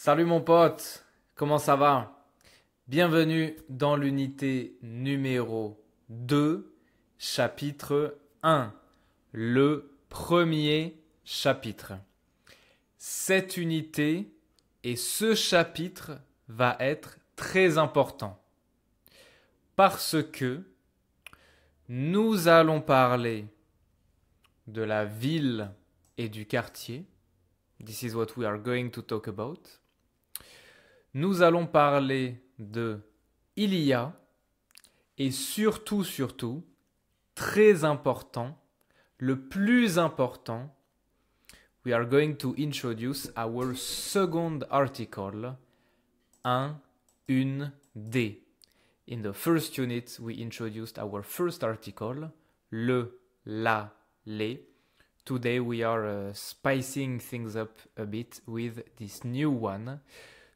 Salut mon pote, comment ça va? Bienvenue dans l'unité numéro 2, chapitre 1, le premier chapitre. Cette unité et ce chapitre va être très important parce que nous allons parler de la ville et du quartier. This is what we are going to talk about. Nous allons parler de il y a et surtout, très important, le plus important, we are going to introduce our second article, une, des. In the first unit, we introduced our first article, le, la, les. Today we are spicing things up a bit with this new one.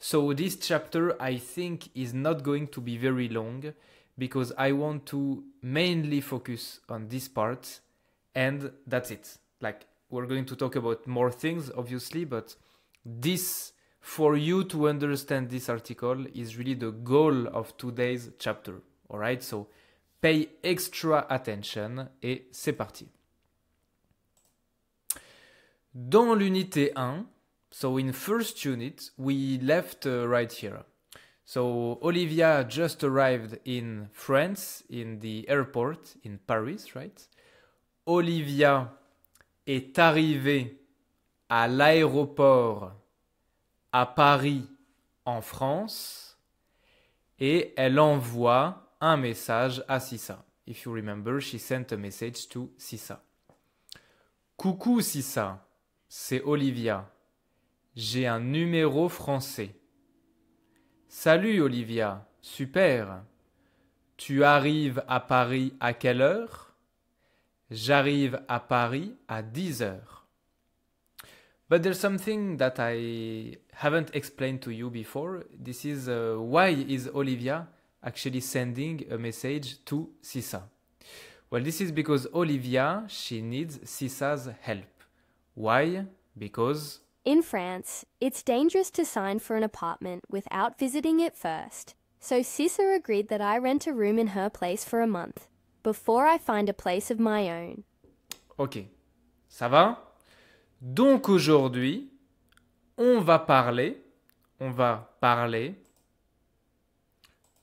So this chapter I think is not going to be very long because I want to mainly focus on this part and that's it. Like we're going to talk about more things obviously, but this, for you to understand this article, is really the goal of today's chapter. Alright, so pay extra attention et c'est parti. Dans l'unité 1, so in first unit, we left right here. So Olivia just arrived in France, in the airport in Paris, right? Olivia est arrivée à l'aéroport à Paris en France et elle envoie un message à Sissa. If you remember, she sent a message to Sissa. Coucou Sissa, c'est Olivia. J'ai un numéro français. Salut Olivia, super. Tu arrives à Paris à quelle heure? J'arrive à Paris à 10 heures. But there's something that I haven't explained to you before. This is why is Olivia actually sending a message to Sissa? Well, this is because Olivia, she needs Sissa's help. Why? Because in France, it's dangerous to sign for an apartment without visiting it first. So Sissa agreed that I rent a room in her place for a month, before I find a place of my own. Ok, ça va? Donc aujourd'hui, on va parler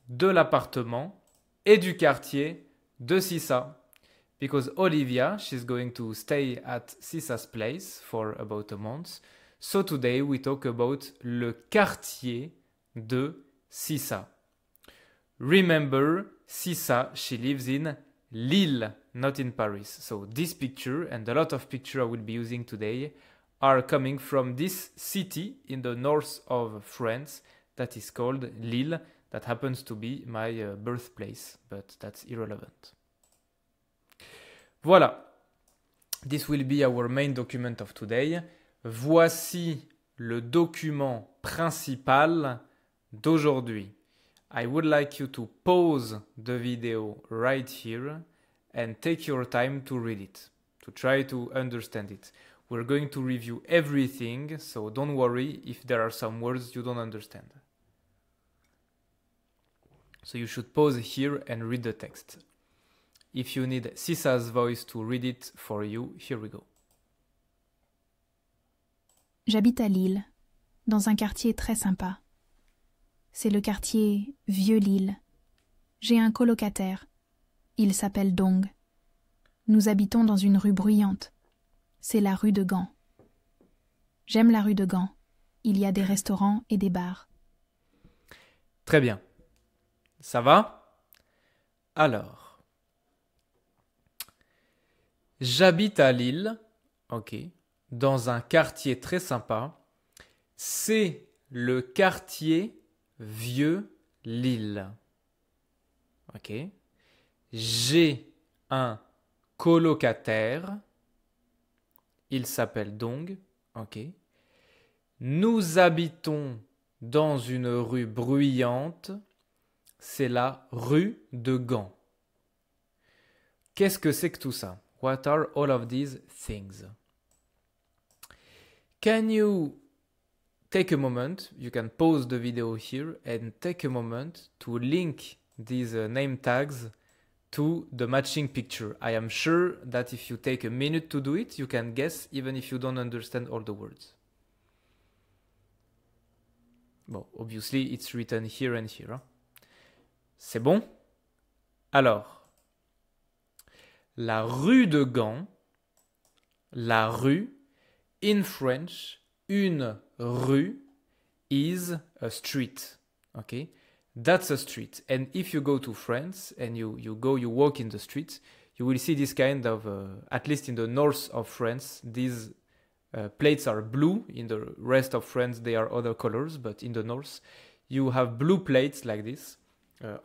de l'appartement et du quartier de Sissa. Because Olivia, she's going to stay at Sissa's place for about a month. So today we talk about le quartier de Sissa. Remember, Sissa, she lives in Lille, not in Paris. So this picture and a lot of pictures I will be using today are coming from this city in the north of France that is called Lille. That happens to be my birthplace, but that's irrelevant. Voilà. This will be our main document of today. Voici le document principal d'aujourd'hui. I would like you to pause the video right here and take your time to read it, to try to understand it. We're going to review everything, so don't worry if there are some words you don't understand. So you should pause here and read the text. If you need Sissa's voice to read it for you, here we go. J'habite à Lille, dans un quartier très sympa. C'est le quartier Vieux Lille. J'ai un colocataire. Il s'appelle Dong. Nous habitons dans une rue bruyante. C'est la rue de Gand. J'aime la rue de Gand. Il y a des restaurants et des bars. Très bien. Ça va? Alors, j'habite à Lille, ok, dans un quartier très sympa. C'est le quartier Vieux Lille. Ok. J'ai un colocataire. Il s'appelle Dong. Ok. Nous habitons dans une rue bruyante. C'est la rue de Gand. Qu'est-ce que c'est que tout ça? What are all of these things? Can you take a moment, you can pause the video here and take a moment to link these name tags to the matching picture. I am sure that if you take a minute to do it, you can guess even if you don't understand all the words. Bon, obviously it's written here and here. Hein. C'est bon? Alors, la rue de Gand, la rue, in French, une rue is a street. Okay? That's a street. And if you go to France and you walk in the street, you will see this kind of, at least in the north of France, these plates are blue. In the rest of France, they are other colors, but in the north, you have blue plates like this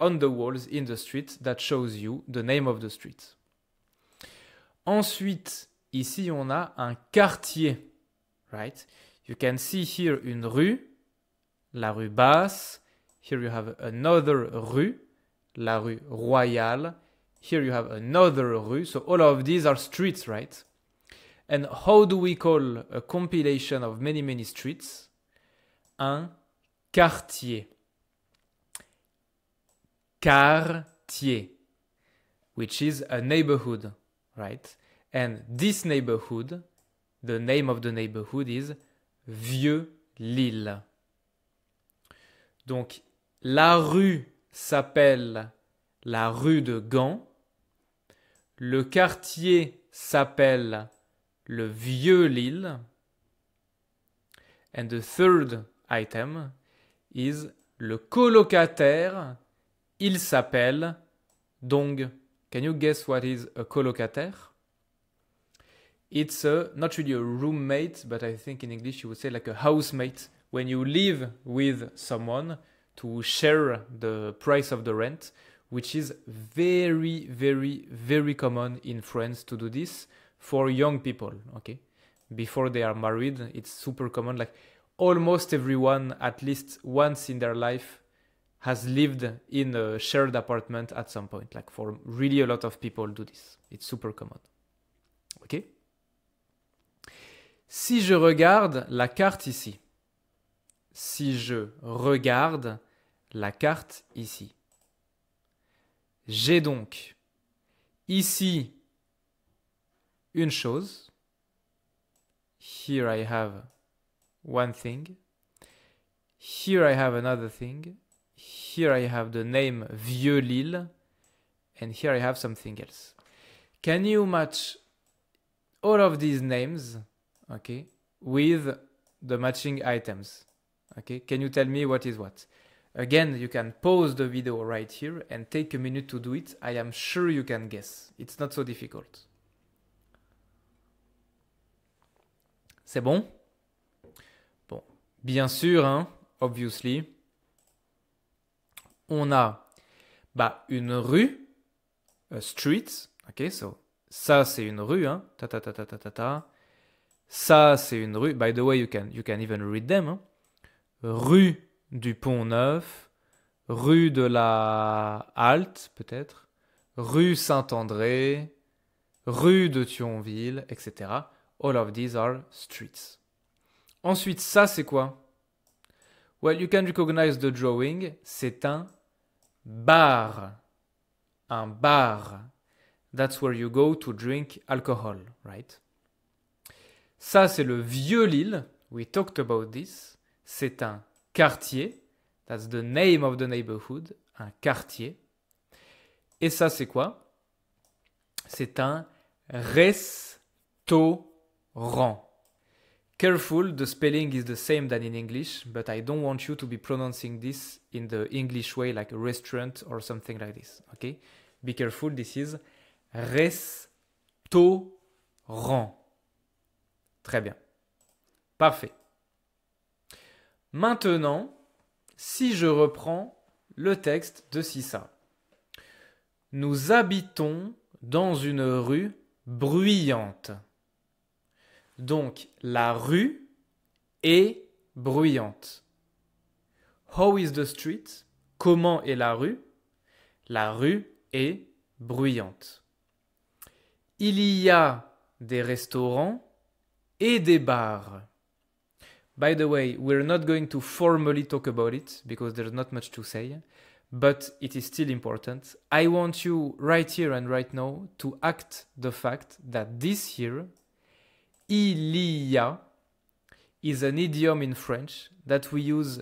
on the walls in the street that shows you the name of the street. Ensuite, ici, on a un quartier, right? You can see here une rue, la rue Basse. Here you have another rue, la rue Royale. Here you have another rue. So all of these are streets, right? And how do we call a compilation of many, many streets? Un quartier. Quartier, which is a neighborhood, right? And this neighborhood, the name of the neighborhood is Vieux, Lille. Donc, la rue s'appelle la rue de Gand. Le quartier s'appelle le Vieux Lille. And the third item is le colocataire. Il s'appelle Dong. Can you guess what is a colocataire? It's not really a roommate, but I think in English you would say like a housemate. When you live with someone to share the price of the rent, which is very, very, very common in France to do this for young people, okay? Before they are married, it's super common. Like almost everyone, at least once in their life, has lived in a shared apartment at some point. Like for really a lot of people do this. It's super common. Okay? Si je regarde la carte ici, si je regarde la carte ici, j'ai donc ici une chose. Here I have one thing. Here I have another thing. Here I have the name Vieux Lille. And here I have something else. Can you match all of these names, okay, with the matching items? Okay, can you tell me what is what? Again, you can pause the video right here and take a minute to do it. I am sure you can guess. It's not so difficult. C'est bon? Bon, bien sûr, hein, obviously. On a une rue, a street. Okay, so ça c'est une rue, hein. Ça c'est une rue. By the way, you can even read them. Hein. Rue du Pont-Neuf, rue de la Halte, peut-être, rue Saint-André, rue de Thionville, etc. All of these are streets. Ensuite, ça, c'est quoi? Well, you can recognize the drawing. C'est un bar. Un bar. That's where you go to drink alcohol, right? Ça, c'est le Vieux Lille. We talked about this. C'est un quartier. That's the name of the neighborhood. Un quartier. Et ça, c'est quoi? C'est un restaurant. Careful, the spelling is the same than in English, but I don't want you to be pronouncing this in the English way, like a restaurant or something like this. Okay? Be careful, this is restaurant. Très bien. Parfait. Maintenant, si je reprends le texte de Sissa. Nous habitons dans une rue bruyante. Donc, la rue est bruyante. How is the street? Comment est la rue? La rue est bruyante. Il y a des restaurants et des bars. By the way, we're not going to formally talk about it because there's not much to say, but it is still important. I want you right here and right now to act the fact that this here, il y a, is an idiom in French that we use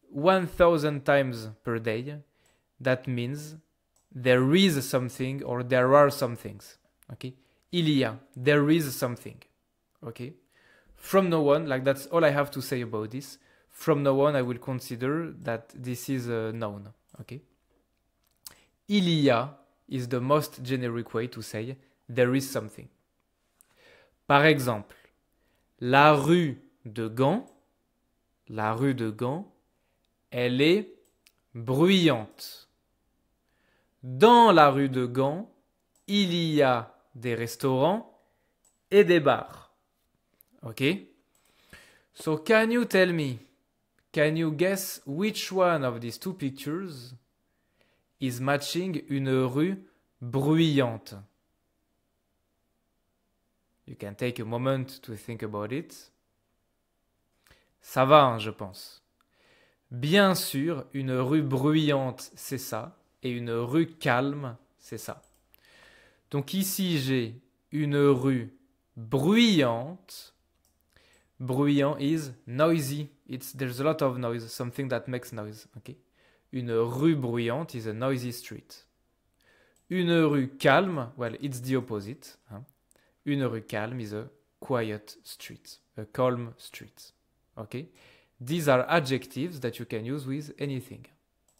1,000 times per day. That means there is something or there are some things. Okay? Il y a, there is something. Okay? From now on, like that's all I have to say about this. From now on, I will consider that this is a noun. Okay? Il y a is the most generic way to say there is something. Par exemple, la rue de Gand, elle est bruyante. Dans la rue de Gand, il y a des restaurants et des bars. Okay? So can you tell me, can you guess which one of these two pictures is matching une rue bruyante? You can take a moment to think about it. Ça va, hein, je pense. Bien sûr, une rue bruyante, c'est ça, et une rue calme, c'est ça. Donc ici, j'ai une rue bruyante. Bruyant is noisy. There's a lot of noise, something that makes noise. Okay? Une rue bruyante is a noisy street. Une rue calme, well, it's the opposite. Hein? Une rue calme is a quiet street, a calm street. Okay? These are adjectives that you can use with anything.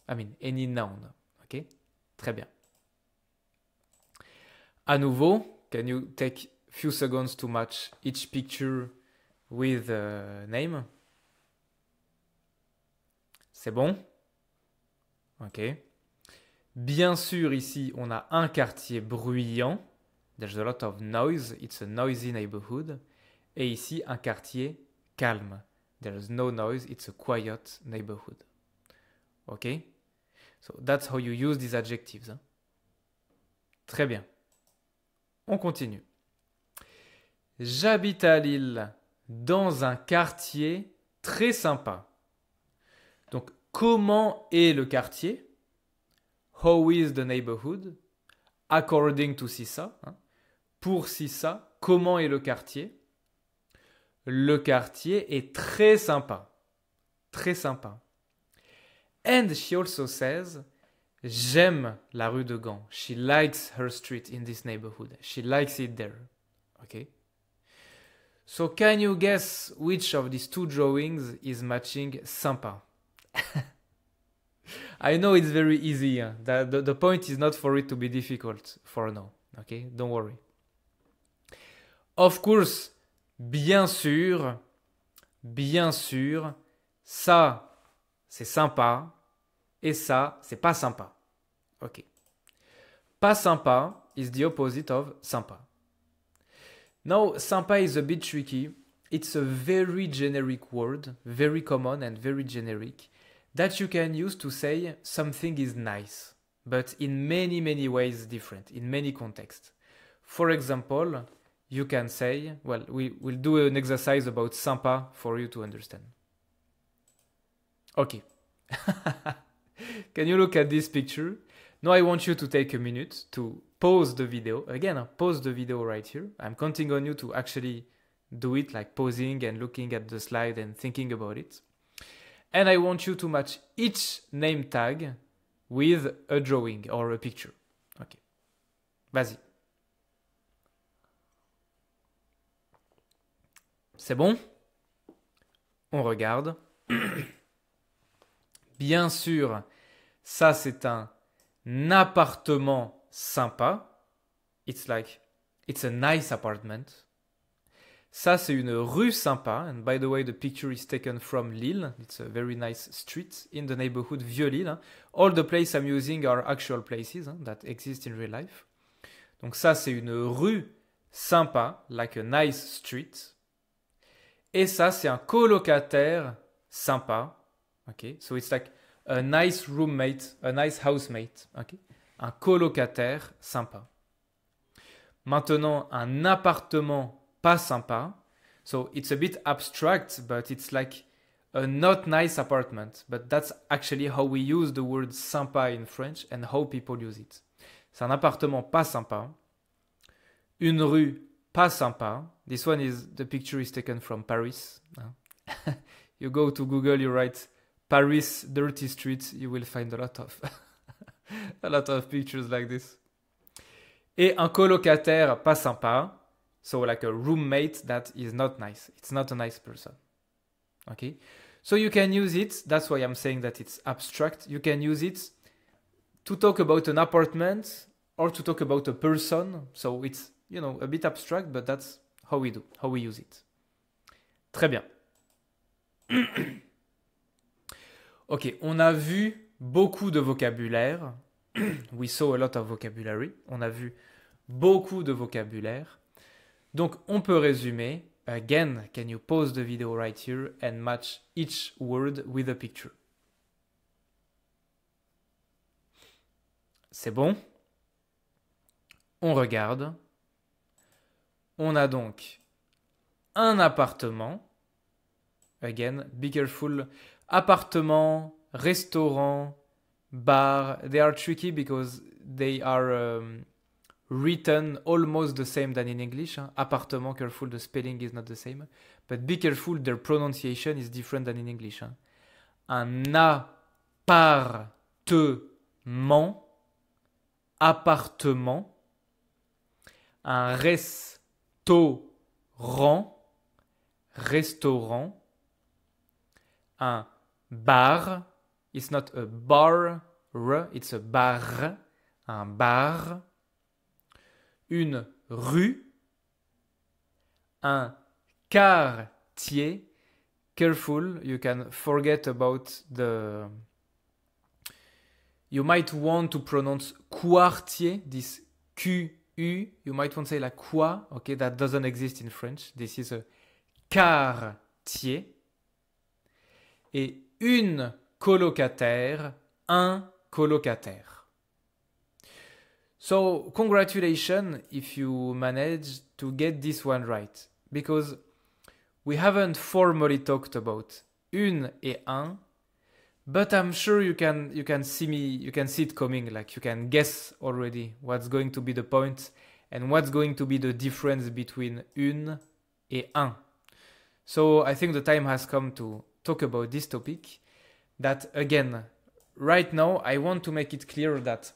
I mean, any noun. Okay? Très bien. À nouveau, can you take a few seconds to match each picture with a name? C'est bon? Ok. Bien sûr, ici, on a un quartier bruyant. There's a lot of noise. It's a noisy neighborhood. Et ici, un quartier calme. There's no noise. It's a quiet neighborhood. Ok? So that's how you use these adjectives. Hein? Très bien. On continue. J'habite à Lille dans un quartier très sympa. Donc, comment est le quartier? How is the neighborhood? According to Sissa. Hein? Pour Sissa, comment est le quartier? Le quartier est très sympa. Très sympa. And she also says, j'aime la rue de Gand. She likes her street in this neighborhood. She likes it there. Okay? So can you guess which of these two drawings is matching sympa? I know it's very easy. Hein? The point is not for it to be difficult for now. Okay? Don't worry. Of course, bien sûr, ça, c'est sympa et ça, c'est pas sympa. Ok. Pas sympa is the opposite of sympa. Now, sympa is a bit tricky. It's a very generic word, very common and very generic, that you can use to say something is nice, but in many, many ways different, in many contexts. For example, you can say, well, we'll do an exercise about sympa for you to understand. Okay. Can you look at this picture? Now I want you to take a minute to pause the video. Again, pause the video right here. I'm counting on you to actually do it, like pausing and looking at the slide and thinking about it. And I want you to match each name tag with a drawing or a picture. Okay. Vas-y. C'est bon? On regarde. Bien sûr, ça c'est un appartement sympa. It's a nice apartment. Ça c'est une rue sympa. And by the way, the picture is taken from Lille. It's a very nice street in the neighborhood Vieux Lille. Hein. All the places I'm using are actual places that exist in real life. Donc ça c'est une rue sympa, like a nice street. Et ça c'est un colocataire sympa. Okay, so it's like a nice roommate, a nice housemate. Okay, un colocataire sympa. Maintenant, un appartement pas sympa. So it's a bit abstract, but it's like a not nice apartment. But that's actually how we use the word sympa in French and how people use it. C'est un appartement pas sympa. Une rue pas sympa. This one is, the picture is taken from Paris. You go to Google, you write Paris dirty streets, you will find a lot of a lot of pictures like this. Et un colocataire pas sympa. So like a roommate that is not nice. It's not a nice person. Okay? So you can use it, that's why I'm saying that it's abstract. You can use it to talk about an apartment or to talk about a person. So it's, you know, a bit abstract, but that's how we use it. Très bien. Ok, on a vu beaucoup de vocabulaire. We saw a lot of vocabulary. On a vu beaucoup de vocabulaire. Donc, on peut résumer. Again, can you pause the video right here and match each word with a picture? C'est bon? On regarde. On a donc un appartement. Again, be careful. Appartement, restaurant, bar. They are tricky because they are written almost the same than in English. Appartement, careful, the spelling is not the same. But be careful, their pronunciation is different than in English. Un appartement, appartement. Un restaurant, restaurant. Un bar, it's not a bar, it's a bar. Un bar. Une rue, un quartier. Careful, you can forget about the... You might want to pronounce quartier, this Q-U. You might want to say like quoi, okay, that doesn't exist in French. This is a quartier. Et une colocataire, un colocataire. So, congratulations if you managed to get this one right. Because we haven't formally talked about une et un, but I'm sure you can see it coming, like you can guess already what's going to be the point and what's going to be the difference between une et un. So, I think the time has come to talk about this topic. That again, right now, I want to make it clear that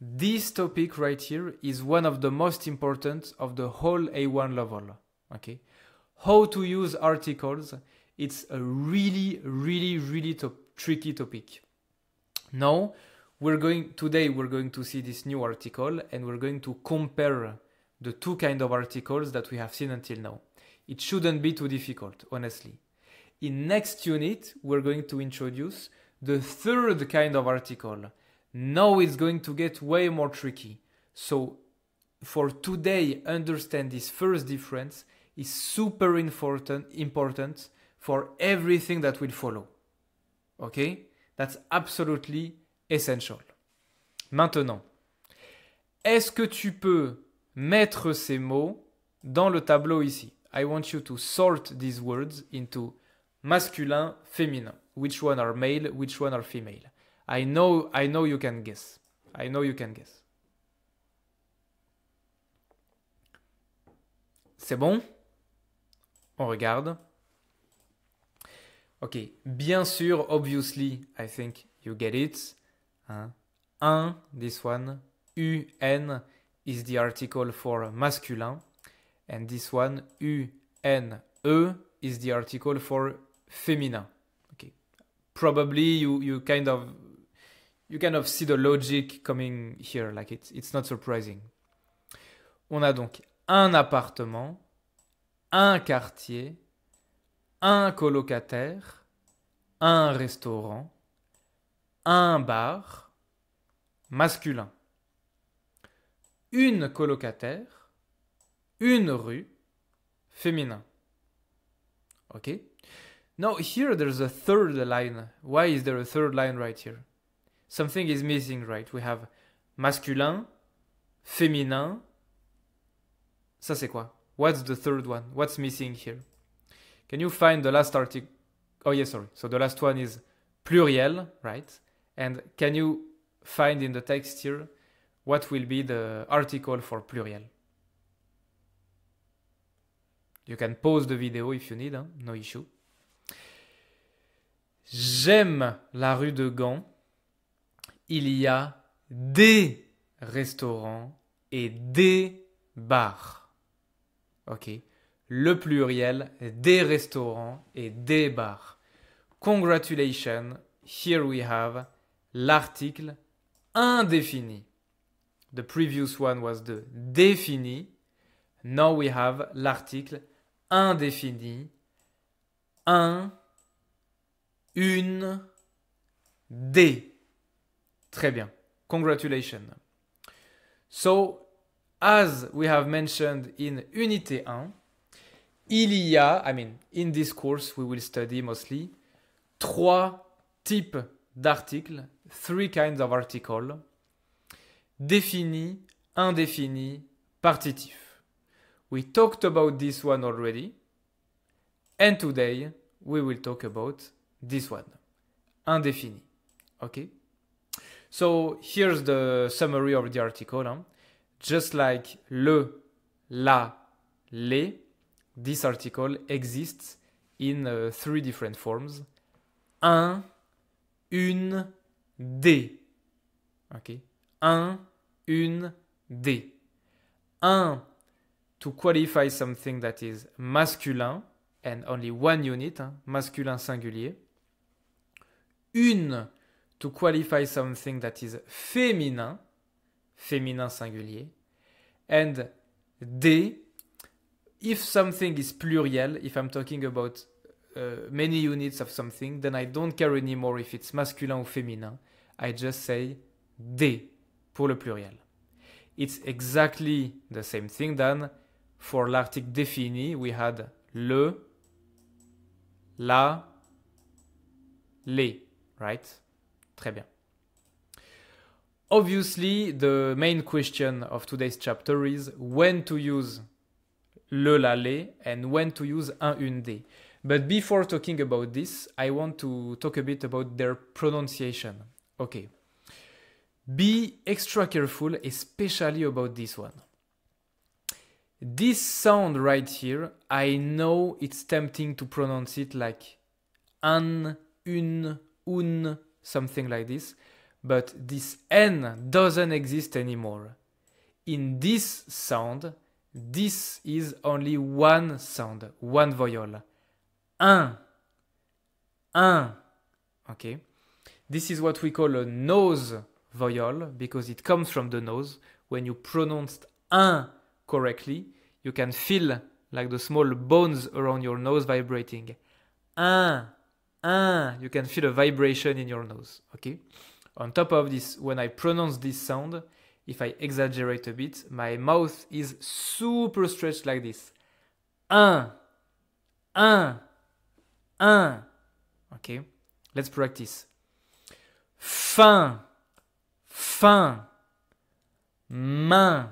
this topic right here is one of the most important of the whole A1 level. Okay, how to use articles. It's a really tricky topic. Now, today we're going to see this new article and we're going to compare the two kinds of articles that we have seen until now. It shouldn't be too difficult, honestly. In next unit, we're going to introduce the third kind of article. Now it's going to get way more tricky. So for today, understand this first difference is super important for everything that will follow. Okay? That's absolutely essential. Maintenant, est-ce que tu peux mettre ces mots dans le tableau ici? I want you to sort these words into masculin, féminin. Which one are male, which one are female. I know you can guess. I know you can guess. C'est bon? On regarde. Ok, bien sûr, obviously, I think you get it. Un, this one. UN is the article for masculin. And this one, UNE, is the article for féminin. Okay. Probably you kind of see the logic coming here, like it's not surprising. On a donc un appartement, un quartier, un colocataire, un restaurant, un bar, masculin. Une colocataire, une rue, féminin. Okay? Now here there's a third line. Why is there a third line right here? Something is missing, right? We have masculin, féminin. Ça c'est quoi? What's the third one? What's missing here? Can you find the last article? Oh, yes, sorry. So the last one is pluriel, right? And can you find in the text here what will be the article for pluriel? You can pause the video if you need, hein? No issue. J'aime la rue de Gand. Il y a des restaurants et des bars. Ok. Le pluriel, des restaurants et des bars. Congratulations. Here we have l'article indéfini. The previous one was the défini. Now we have l'article indéfini. Un, une, des. Très bien. Congratulations. So, as we have mentioned in Unité 1, il y a, in this course we will study mostly, 3 types d'articles, 3 kinds of article, défini, indéfini, partitif. We talked about this one already, and today we will talk about this one, indéfini. Okay? So here's the summary of the article. Hein? Just like le, la, les, this article exists in 3 different forms. Un, une, des. Okay? Un, une, des. Un, to qualify something that is masculin, and only one unit, hein? Masculin singulier. Une, to qualify something that is féminin, féminin singulier. And des, if something is pluriel, if I'm talking about many units of something, then I don't care anymore if it's masculin ou féminin. I just say des pour le pluriel. It's exactly the same thing than for l'article défini, we had le, la, les, right? Très bien. Obviously, the main question of today's chapter is when to use le, la, les, and when to use un, une, des. But before talking about this, I want to talk a bit about their pronunciation. Okay. Be extra careful, especially about this one. This sound right here, I know it's tempting to pronounce it like an, une, un, something like this, but this N doesn't exist anymore. In this sound, this is only one sound, one vowel. Un. Okay? This is what we call a nose vowel because it comes from the nose. When you pronounce un correctly, you can feel like the small bones around your nose vibrating. Un. You can feel a vibration in your nose. Okay? On top of this, when I pronounce this sound, if I exaggerate a bit, my mouth is super stretched like this. Un. Okay? Let's practice. Fin. Main.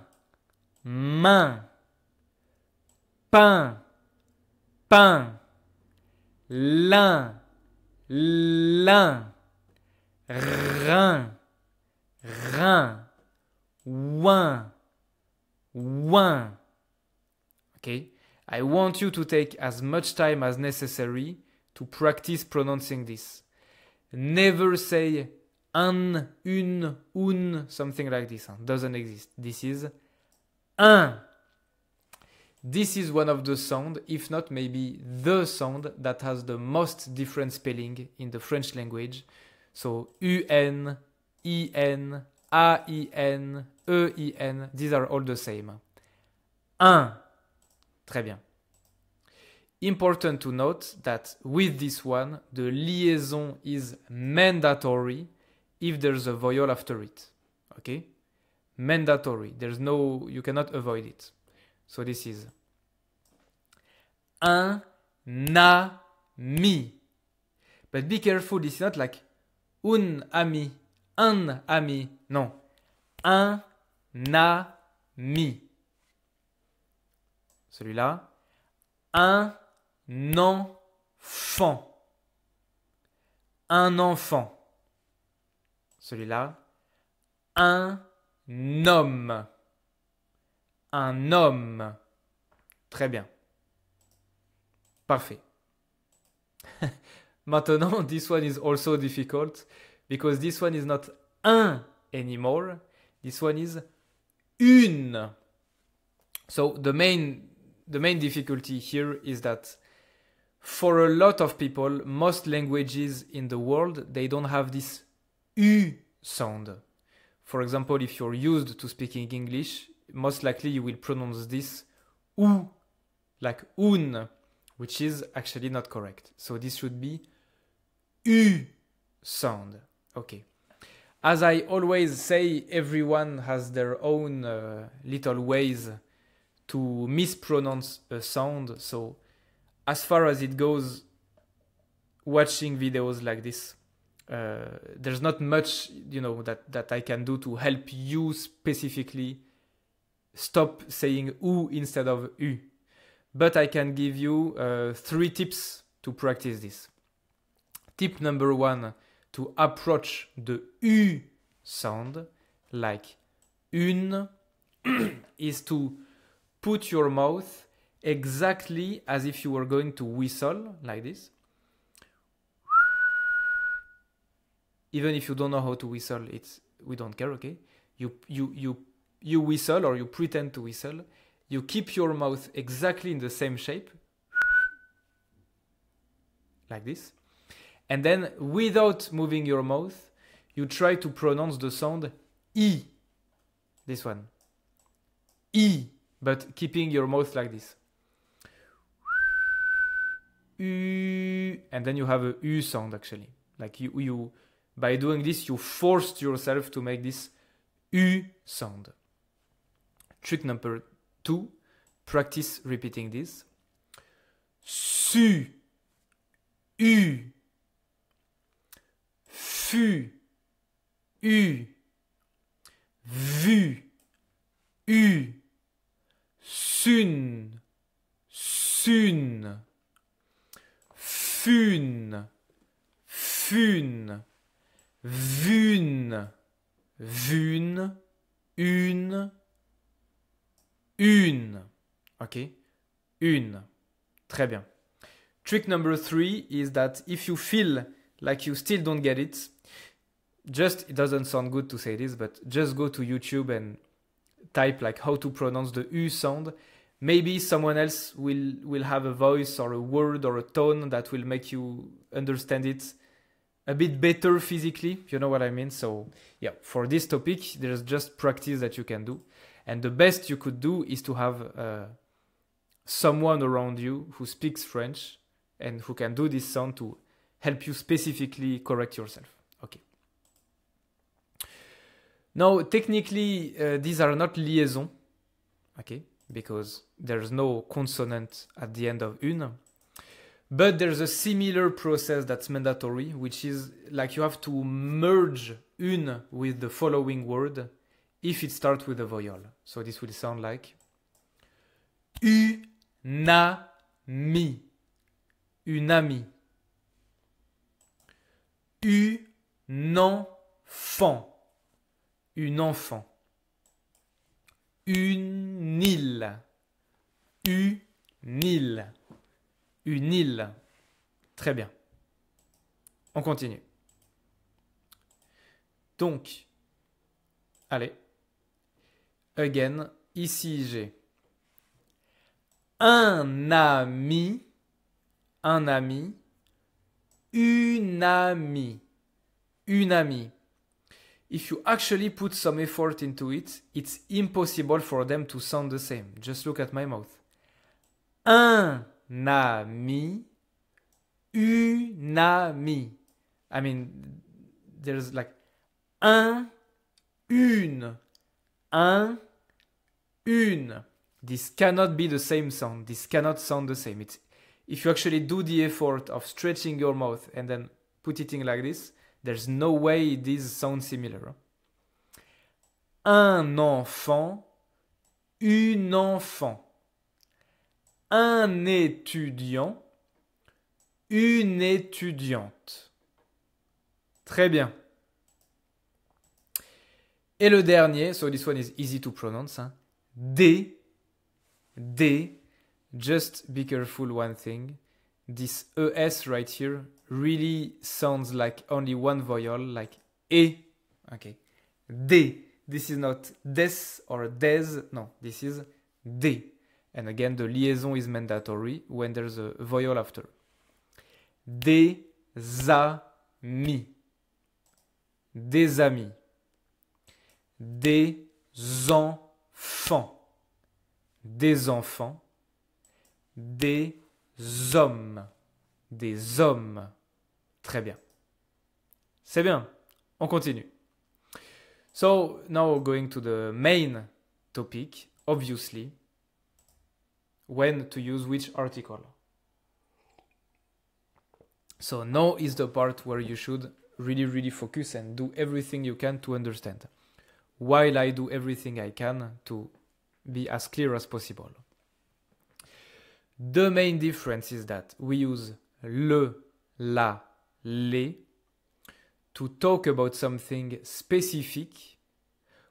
Pain. Lin. Rein. Ouin. Okay? I want you to take as much time as necessary to practice pronouncing this. Never say un, une, un, something like this. Doesn't exist. This is un. This is one of the sounds, if not maybe the sound that has the most different spelling in the French language. So UN, IN, AIN, EIN, these are all the same. Un. Très bien. Important to note that with this one, the liaison is mandatory if there's a vowel after it. Okay? Mandatory. You cannot avoid it. So this is un ami. But be careful, this is not like un ami, un ami. Non. Un ami. Celui-là. Un enfant. Un enfant. Celui-là. Un homme. Un homme. Très bien. Parfait. Maintenant, this one is also difficult because this one is not un anymore. This one is une. So the main difficulty here is that for a lot of people, most languages in the world, they don't have this U sound. For example, if you're used to speaking English, most likely you will pronounce this ou, like un, which is actually not correct. So this should be U sound. Okay. As I always say, everyone has their own little ways to mispronounce a sound. So as far as it goes, watching videos like this, there's not much, that I can do to help you specifically stop saying ou instead of u. But I can give you 3 tips to practice this. Tip number 1, to approach the u sound, like une, is to put your mouth exactly as if you were going to whistle, like this. Even if you don't know how to whistle, we don't care, okay? You whistle, or you pretend to whistle. You keep your mouth exactly in the same shape, like this. And then, without moving your mouth, you try to pronounce the sound I. This one. I, but keeping your mouth like this. U, and then you have a U sound, actually. Like you by doing this, you forced yourself to make this U sound. Trick number 2, practice repeating this. Su, U, fu, U, vu, U, sun, sun, fun, fun, vune, vune, une. Okay? Une. Très bien. Trick number 3 is that if you feel like you still don't get it, it doesn't sound good to say this, but just go to YouTube and type like how to pronounce the U sound. Maybe someone else will have a voice or a word or a tone that will make you understand it a bit better physically, you know what I mean? So yeah, for this topic, there's just practice that you can do. And the best you could do is to have someone around you who speaks French and who can do this sound to help you specifically correct yourself. Okay. Now, technically, these are not liaisons, okay? Because there's no consonant at the end of une. But there's a similar process that's mandatory, which is like you have to merge une with the following word if it starts with a vowel. So this will sound like une-amie, une amie, une-enfant, une enfant, une île, une île. Une île. Très bien. On continue. Donc, allez. Again, ici j'ai un ami, une amie, une amie. If you actually put some effort into it, it's impossible for them to sound the same. Just look at my mouth. Un ami, une amie. I mean, there's like un, une. This cannot be the same sound. This cannot sound the same. If you actually do the effort of stretching your mouth and then put it in like this, there's no way these sound similar. Un enfant, une enfant. Un étudiant, Une étudiante. Très bien. Et le dernier, so this one is easy to pronounce. Hein. Des. Just be careful one thing. This ES right here really sounds like only one vowel, like E. Okay. Des. This is not des or des. No, this is des. And again, the liaison is mandatory when there's a vowel after. Des amis. Des amis. Des enfants. Des enfants. Des hommes. Des hommes. Très bien. C'est bien. On continue. So, now going to the main topic, obviously, when to use which article. So now is the part where you should really focus and do everything you can to understand. While I do everything I can to be as clear as possible. The main difference is that we use le, la, les to talk about something specific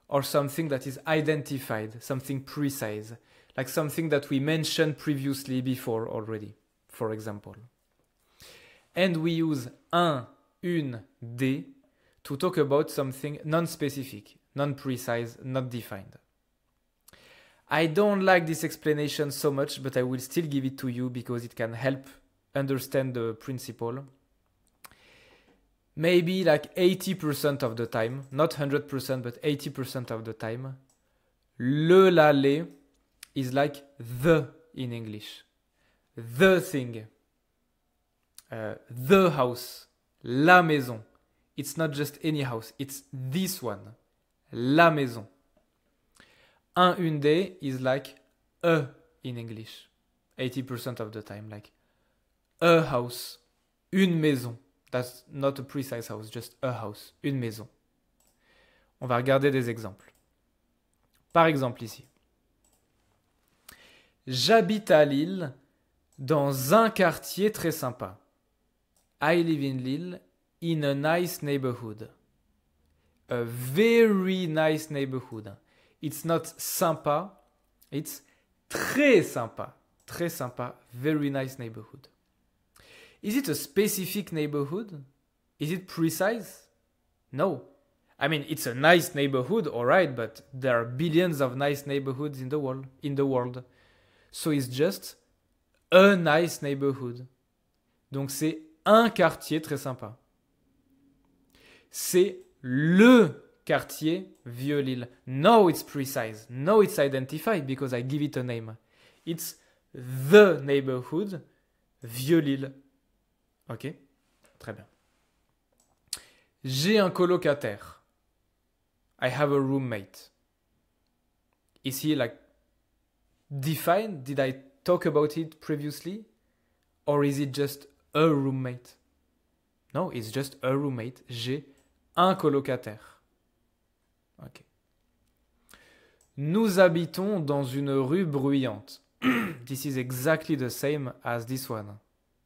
or something that is identified, something precise, like something that we mentioned previously before already, for example. And we use un, une, des to talk about something non-specific, non-precise, not defined. I don't like this explanation so much, but I will still give it to you because it can help understand the principle. Maybe like 80% of the time, not 100%, but 80% of the time, le, la, les is like the in English. The thing. The house. La maison. It's not just any house, it's this one. La maison. Un, une des is like a in English. 80% of the time, like a house. Une maison. That's not a precise house, just a house. Une maison. On va regarder des exemples. Par exemple ici. J'habite à Lille dans un quartier très sympa. I live in Lille in a nice neighborhood. A very nice neighborhood. It's not sympa, it's très sympa. Très sympa, very nice neighborhood. Is it a specific neighborhood? Is it precise? No. I mean, it's a nice neighborhood, alright, but there are billions of nice neighborhoods in the world. So it's just a nice neighborhood. Donc c'est un quartier très sympa. C'est le quartier Vieux-Lille. No, it's precise. No, it's identified because I give it a name. It's the neighborhood Vieux-Lille. Ok? Très bien. J'ai un colocataire. I have a roommate. Is he like defined? Did I talk about it previously? Or is it just a roommate? No, it's just a roommate. J'ai un colocataire. Ok. Nous habitons dans une rue bruyante. This is exactly the same as this one.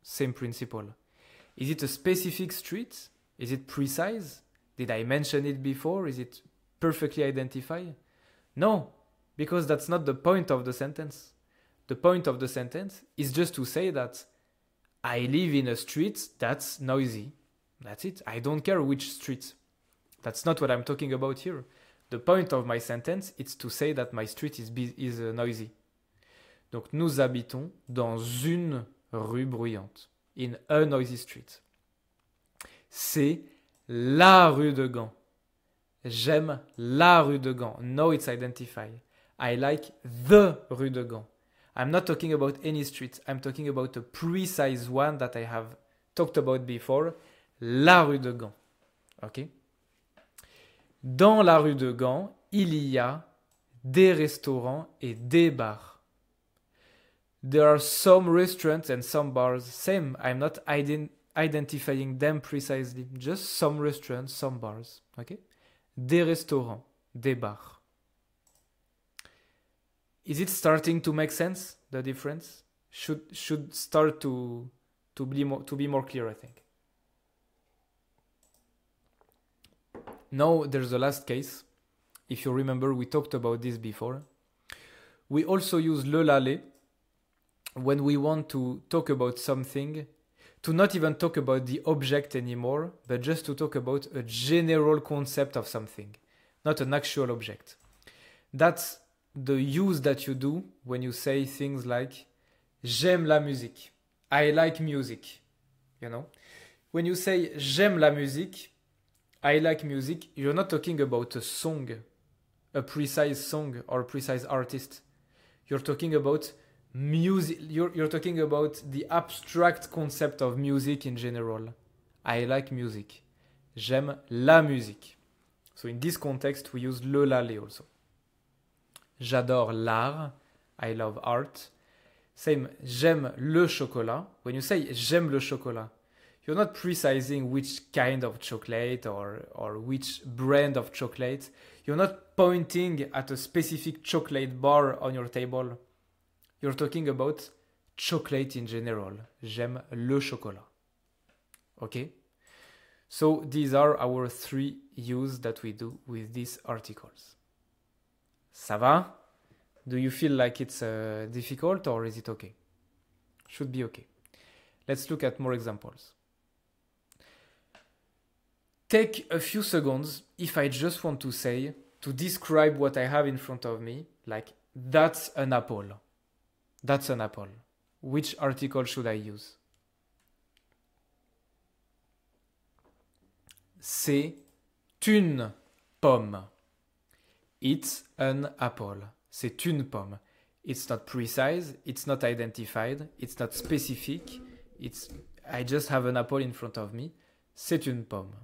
Same principle. Is it a specific street? Is it precise? Did I mention it before? Is it perfectly identified? No, because that's not the point of the sentence. The point of the sentence is just to say that I live in a street that's noisy. That's it. I don't care which street. That's not what I'm talking about here. The point of my sentence is to say that my street is noisy. Donc, nous habitons dans une rue bruyante. In a noisy street. C'est la rue de Gand. J'aime la rue de Gand. No, it's identified. I like the rue de Gand. I'm not talking about any street. I'm talking about a precise one that I have talked about before. La rue de Gand. Ok? Dans la rue de Gand, il y a des restaurants et des bars. There are some restaurants and some bars. Same, I'm not identifying them precisely. Just some restaurants, some bars. Okay? Des restaurants, des bars. Is it starting to make sense, the difference? Should start to to be more clear, I think. Now there's the last case. If you remember, we talked about this before. We also use le l'aller when we want to talk about something, to not even talk about the object anymore, but just to talk about a general concept of something, not an actual object. That's the use that you do when you say things like j'aime la musique, I like music, you know. When you say j'aime la musique, I like music, you're not talking about a song, a precise song or a precise artist. You're talking about music. You're talking about the abstract concept of music in general. I like music. J'aime la musique. So in this context, we use le l'aller also. J'adore l'art. I love art. Same, j'aime le chocolat. When you say j'aime le chocolat, you're not precising which kind of chocolate or which brand of chocolate. You're not pointing at a specific chocolate bar on your table. You're talking about chocolate in general. J'aime le chocolat. Okay? So these are our 3 uses that we do with these articles. Ça va? Do you feel like it's difficult or is it okay? Should be okay. Let's look at more examples. Take a few seconds if I just want to say, to describe what I have in front of me, like, that's an apple. That's an apple. Which article should I use? C'est une pomme. It's an apple. C'est une pomme. It's not precise, it's not identified, it's not specific. I just have an apple in front of me. C'est une pomme.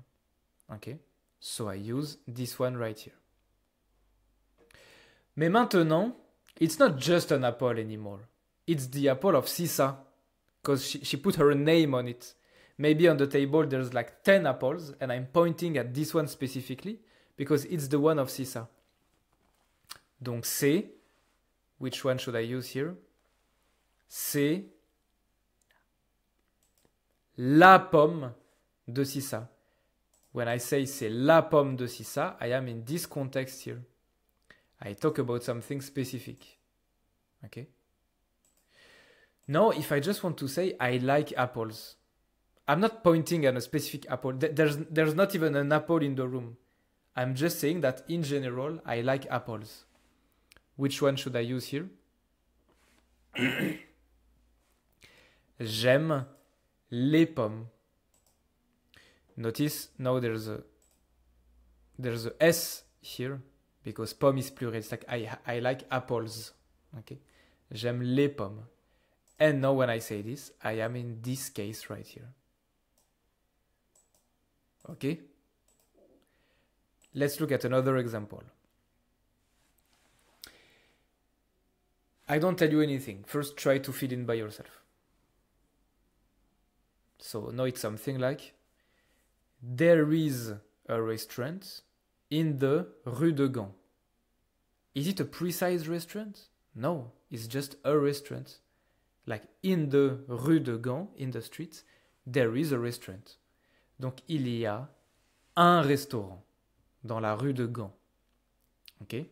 Okay? So I use this one right here. Mais maintenant, it's not just an apple anymore. It's the apple of Sisa. Because she put her name on it. Maybe on the table there's like 10 apples and I'm pointing at this one specifically because it's the one of Sisa. Donc c'est, which one should I use here? C'est la pomme de Sisa. When I say c'est la pomme de Sisa, I am in this context here. I talk about something specific. Okay? Now, if I just want to say I like apples, I'm not pointing at a specific apple. There's not even an apple in the room. I'm just saying that in general, I like apples. Which one should I use here? J'aime les pommes. Notice now there's a S here because pomme is plural. It's like I like apples. Okay? J'aime les pommes. And now when I say this, I am in this case right here. Okay? Let's look at another example. I don't tell you anything. First, try to fill in by yourself. So now it's something like, there is a restaurant in the Rue de Gand. Is it a precise restaurant? No, it's just a restaurant. Like in the Rue de Gand, in the streets, there is a restaurant. Donc il y a un restaurant dans la rue de Gand. Okay?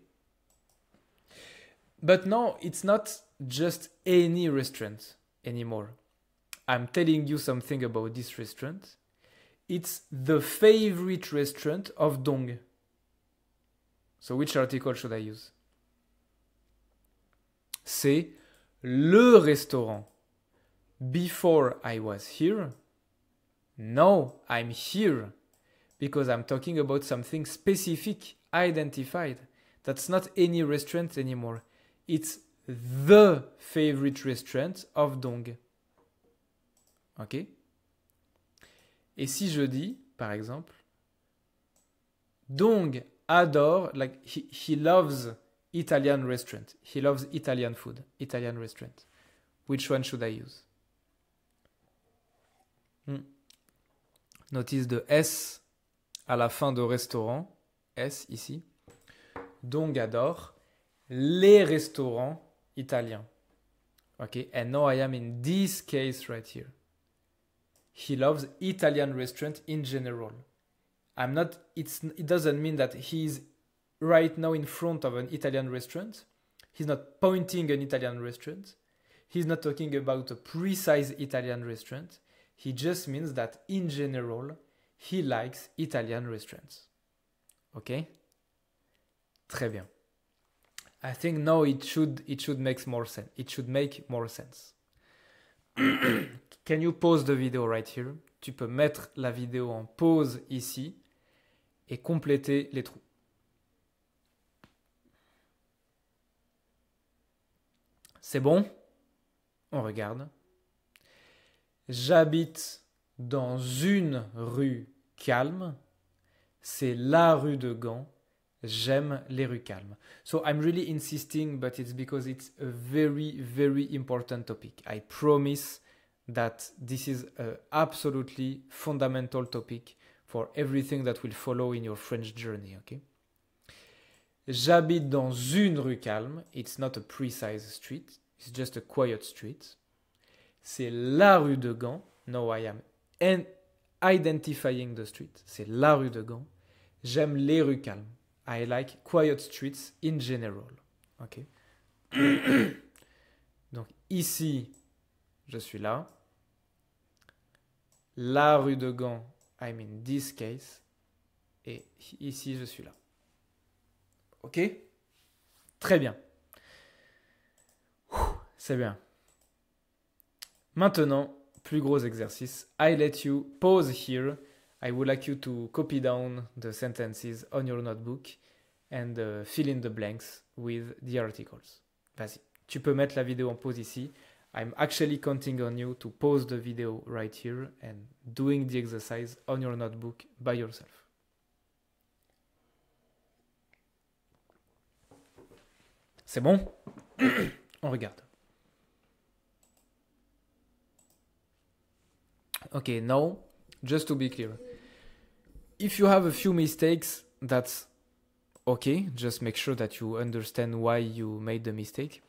But now it's not just any restaurant anymore. I'm telling you something about this restaurant. It's the favorite restaurant of Dong. So which article should I use? C'est le restaurant. Before I was here. Now I'm here. Because I'm talking about something specific, identified. That's not any restaurant anymore. It's the favorite restaurant of Dong. Ok? Et si je dis, par exemple, Dong adore, like he loves Italian restaurant. He loves Italian food, Italian restaurant. Which one should I use? Notice the S à la fin de restaurant. S ici. Dong adore les restaurants italiens. Okay, and now I am in this case right here. he loves Italian restaurant in general. It doesn't mean that he's right now in front of an Italian restaurant. He's not pointing an Italian restaurant. He's not talking about a precise Italian restaurant. He just means that in general, he likes Italian restaurants. Okay? Très bien. I think now it should make more sense. It should make more sense. Can you pause the video right here? Tu peux mettre la vidéo en pause ici et compléter les trous. C'est bon? On regarde. J'habite dans une rue calme. C'est la rue de Gand. J'aime les rues calmes. So I'm really insisting, but it's because it's a very, very important topic. I promise that this is an absolutely fundamental topic for everything that will follow in your French journey, okay? J'habite dans une rue calme. It's not a precise street. It's just a quiet street. C'est la rue de Gand. Now I am identifying the street. C'est la rue de Gand. J'aime les rues calmes. I like quiet streets in general. Okay. Donc ici, je suis là. La rue de Gand, I'm in this case. Et ici, je suis là. Ok? Très bien. C'est bien. Maintenant, plus gros exercice. I let you pause here. I would like you to copy down the sentences on your notebook and fill in the blanks with the articles. Vas-y. Tu peux mettre la vidéo en pause ici. I'm actually counting on you to pause the video right here and doing the exercise on your notebook by yourself. C'est bon? On regarde. Okay, now, just to be clear. If you have a few mistakes, that's okay. Just make sure that you understand why you made the mistake.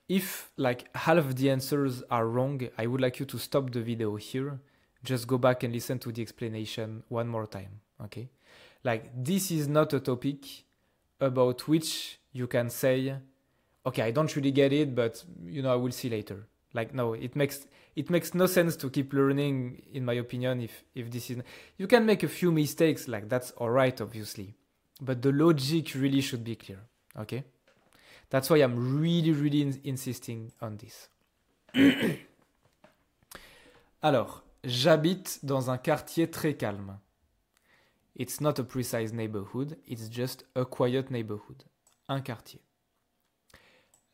If like half the answers are wrong, I would like you to stop the video here. Just go back and listen to the explanation one more time, okay? Like this is not a topic about which you can say, okay, I don't really get it, but you know, I will see later. Like no, it makes no sense to keep learning, in my opinion, if this is... You can make a few mistakes, like that's all right, obviously. But the logic really should be clear, okay? That's why I'm really, really insisting on this. Alors, j'habite dans un quartier très calme. It's not a precise neighborhood, it's just a quiet neighborhood. Un quartier.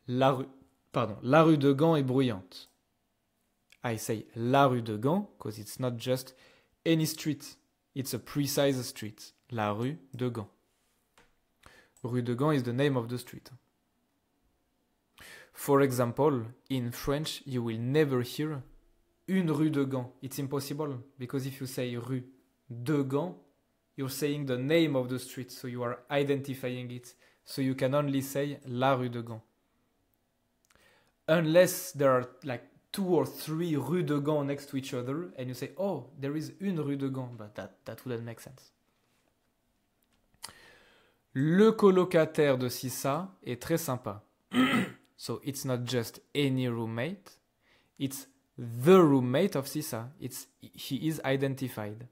La rue de Gand est bruyante. I say la rue de Gand because it's not just any street. It's a precise street. La rue de Gand. Rue de Gand is the name of the street. For example, in French, you will never hear une rue de Gand. It's impossible because if you say rue de Gand, you're saying the name of the street, so you are identifying it. So you can only say la rue de Gand. Unless there are like 2 or 3 rue de Gand next to each other, and you say, oh, there is une rue de Gand, but that wouldn't make sense. Le colocataire de Sissa est très sympa. So it's not just any roommate, it's the roommate of Sissa. He is identified.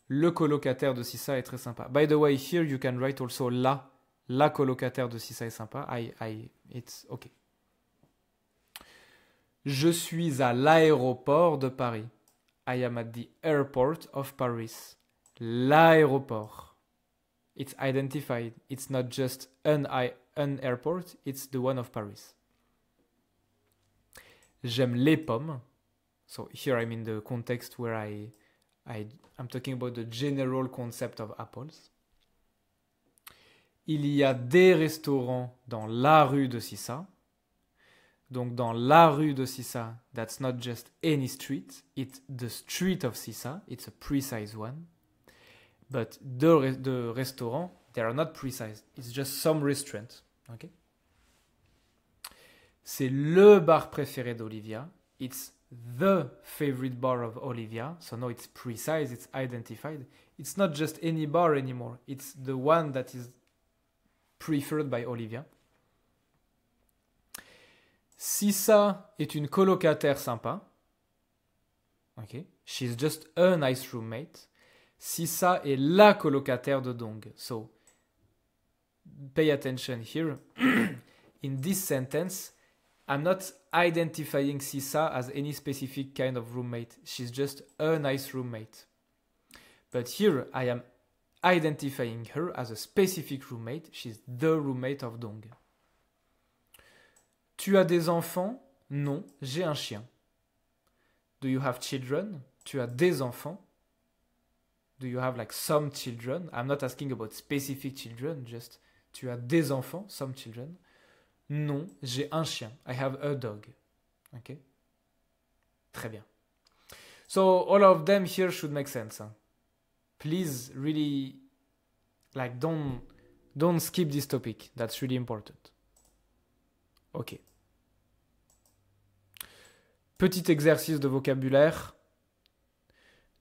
Le colocataire de Sissa est très sympa. By the way, here you can write also la colocataire de Sissa est sympa. It's okay. Je suis à l'aéroport de Paris. I am at the airport of Paris. L'aéroport. It's identified. It's not just an airport, it's the one of Paris. J'aime les pommes. So here I'm in the context where I'm talking about the general concept of apples. Il y a des restaurants dans la rue de Sissa. Donc dans la rue de Sissa, that's not just any street, it's the street of Sissa, it's a precise one. But the restaurants, they are not precise, it's just some restaurant. Okay? C'est le bar préféré d'Olivia, it's the favorite bar of Olivia. So now it's precise, it's identified. It's not just any bar anymore. It's the one that is preferred by Olivia. Sissa est une colocataire sympa. Okay. She's just a nice roommate. Sissa est la colocataire de Dong. So, pay attention here. In this sentence, I'm not identifying Sissa as any specific kind of roommate. She's just a nice roommate. But here, I am identifying her as a specific roommate. She's the roommate of Dong. Tu as des enfants? Non, j'ai un chien. Do you have children? Tu as des enfants? Do you have like some children? I'm not asking about specific children, just tu as des enfants, some children. Non, j'ai un chien. I have a dog. Okay? Très bien. So all of them here should make sense. Huh? Please really like don't skip this topic. That's really important. Ok. Petit exercice de vocabulaire.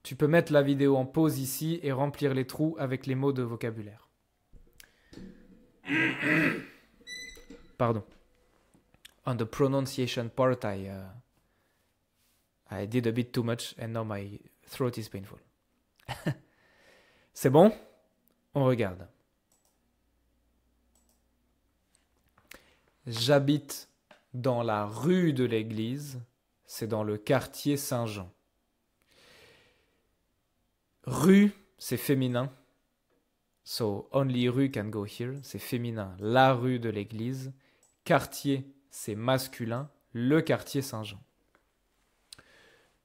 Tu peux mettre la vidéo en pause ici et remplir les trous avec les mots de vocabulaire. Pardon. On the pronunciation part, I did a bit too much and now my throat is painful. C'est bon? On regarde. J'habite dans la rue de l'église. C'est dans le quartier Saint-Jean. Rue, c'est féminin. So, only rue can go here. C'est féminin. La rue de l'église. Quartier, c'est masculin. Le quartier Saint-Jean.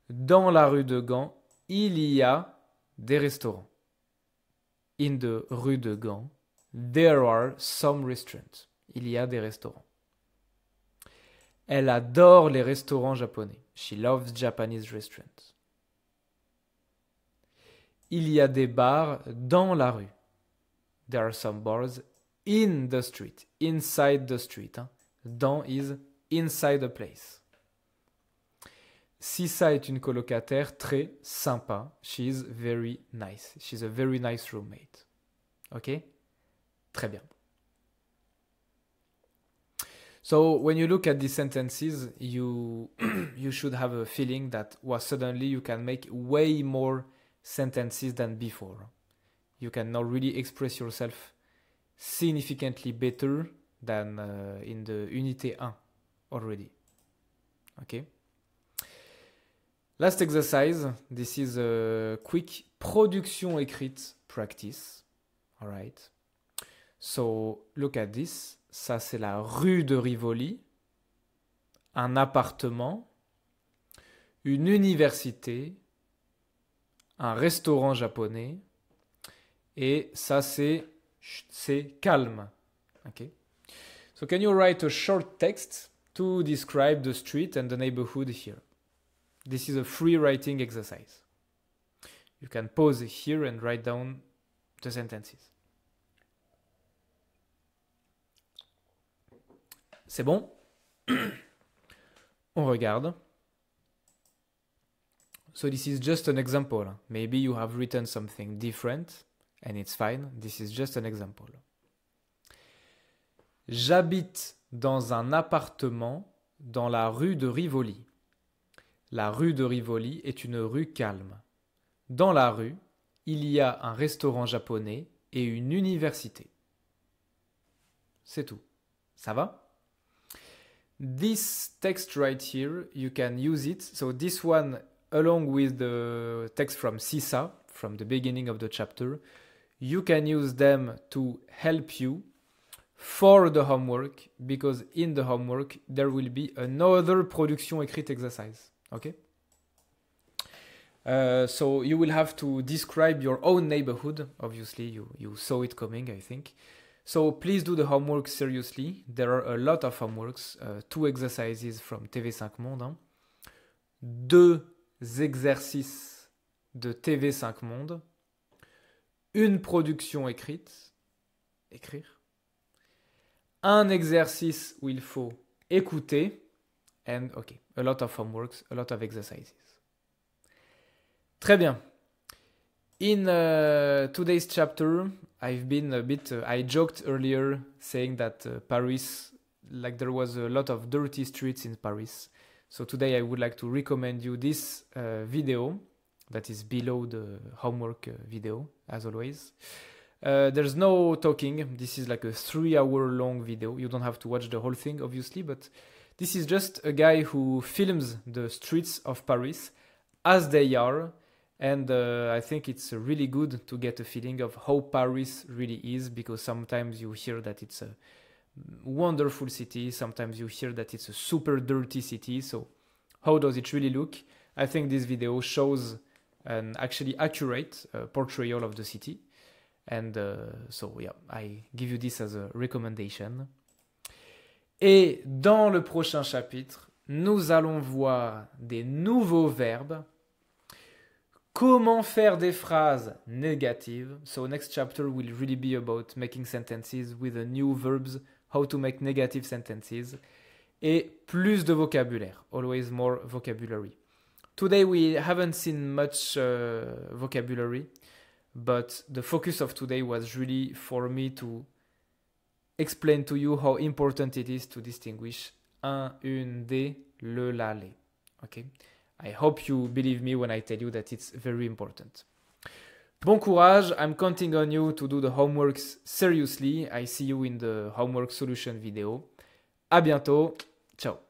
Dans la rue de Gand, il y a des restaurants. In the rue de Gand, there are some restaurants. Il y a des restaurants. Elle adore les restaurants japonais. She loves Japanese restaurants. Il y a des bars dans la rue. There are some bars in the street. Inside the street. Hein. Dans is inside a place. Sissa est une colocataire très sympa. She is very nice. She's a very nice roommate. Ok? Très bien. So when you look at these sentences, you should have a feeling that suddenly you can make way more sentences than before. You can now really express yourself significantly better than in the Unité 1 already. Okay? Last exercise, this is a quick production écrite practice. All right. So look at this. Ça, c'est la rue de Rivoli, un appartement, une université, un restaurant japonais, et ça, c'est calme. Okay. So can you write a short text to describe the street and the neighborhood here? This is a free writing exercise. You can pause here and write down the sentences. C'est bon? On regarde. So this is just an example. Maybe you have written something different and it's fine. This is just an example. J'habite dans un appartement dans la rue de Rivoli. La rue de Rivoli est une rue calme. Dans la rue, il y a un restaurant japonais et une université. C'est tout. Ça va? This text right here, you can use it. So this one, along with the text from Sissa, from the beginning of the chapter, you can use them to help you for the homework, because in the homework, there will be another production écrite exercise. Okay? So you will have to describe your own neighborhood. Obviously, you saw it coming, I think. So please do the homework seriously. There are a lot of homeworks, 2 exercises from TV5 Monde, hein. 2 exercices de TV5 Monde, une production écrite, écrire, un exercice où il faut écouter, and okay, a lot of homeworks, a lot of exercises. Très bien. In today's chapter, I've been a bit, I joked earlier saying that Paris, like there was a lot of dirty streets in Paris. So today I would like to recommend you this video that is below the homework video, as always. There's no talking. This is like a 3-hour long video. You don't have to watch the whole thing, obviously, but this is just a guy who films the streets of Paris as they are. And I think it's really good to get a feeling of how Paris really is, because sometimes you hear that it's a wonderful city, sometimes you hear that it's a super dirty city. So how does it really look? I think this video shows an actually accurate portrayal of the city. And so yeah, I give you this as a recommendation. Et dans le prochain chapitre, nous allons voir des nouveaux verbes. Comment faire des phrases négatives. So next chapter will really be about making sentences with the new verbs, how to make negative sentences. Et plus de vocabulaire, always more vocabulary. Today we haven't seen much vocabulary, but the focus of today was really for me to explain to you how important it is to distinguish un, une, des, le, la, les. Okay? I hope you believe me when I tell you that it's very important. Bon courage, I'm counting on you to do the homeworks seriously. I see you in the homework solution video. À bientôt, ciao.